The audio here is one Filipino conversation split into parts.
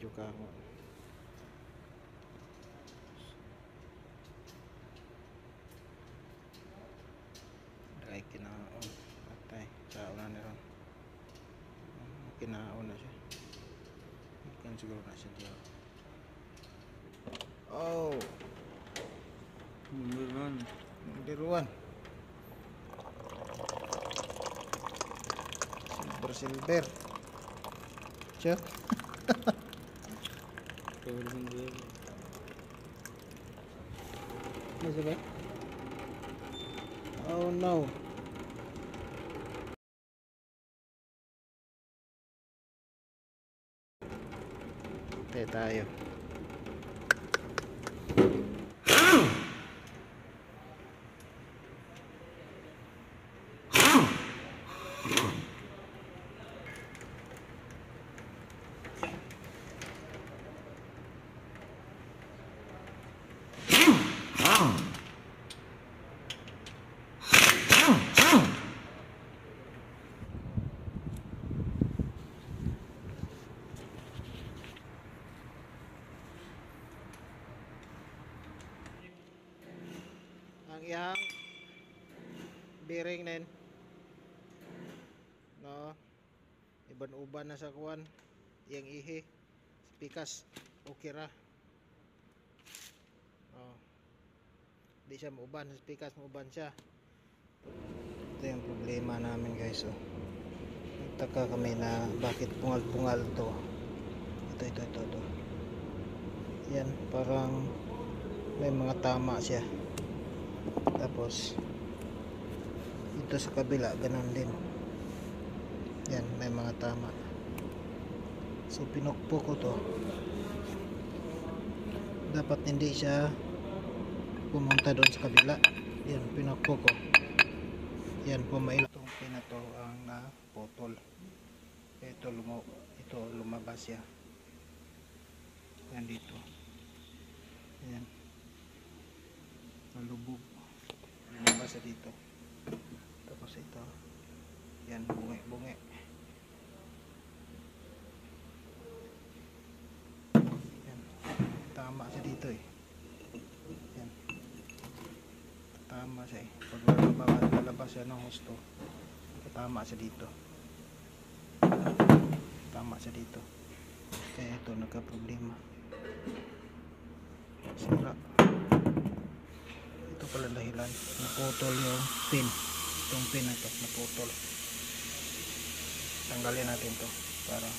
medyo kango. Dahil kinaon patay sa una nila, kinaon na siya, ikan siguro na siya diya. Oh, number 1 silver siya. Nasa ba? Oh no. Tayo. Ang iyang bearing nen, no, iban-uban na sa kuwan, iyang ihi pikas okay ra. Oh, di siya mauban, pikas mauban siya. Ito yung problema namin guys. Oh, nagtaka kami na bakit pungal-pungal to. Ito. Yan, parang may mga tama siya. Tapos ito sa kabila ganun din. Yan, may mga tama. So pinukpo ko to. Dapat hindi siya pumunta doon sa kabila. Yan, pinukpo ko. Yan, pumail. Itong pin na to ang naputol. Ito lumabas siya. Yan dito. Yan. Nalubog. Lumabas siya dito. Tapos ito. Yan, bungi. Yan. Tama siya dito eh. Yan. Tama siya eh. Pag lalabas siya ng husto, tama siya dito. Tama siya dito. Kaya ito nagka-problema. Sira. Ito pala dahilan. Naputol yung pin. Itong pin na ito naputol. Tanggalin natin to para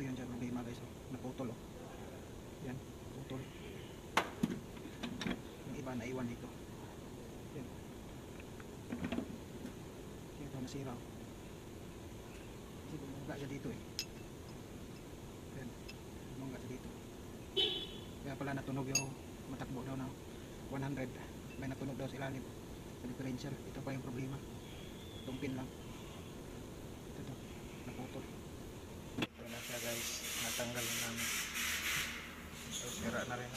yan dyan problema guys. Naputol oh. Yan, putol. Yung iba naiwan dito. Yan. Kaya ito nasira oh. Kasi bumangga siya dito eh. Yan, bumangga siya dito. Kaya pala natunog yung matakbo daw ng 100. May natunog daw sa ilalim sa differential. Ito pa yung problema. Itong pin lang. Ito naputol. Ito na siya guys, natanggal na namin. So sira na rin.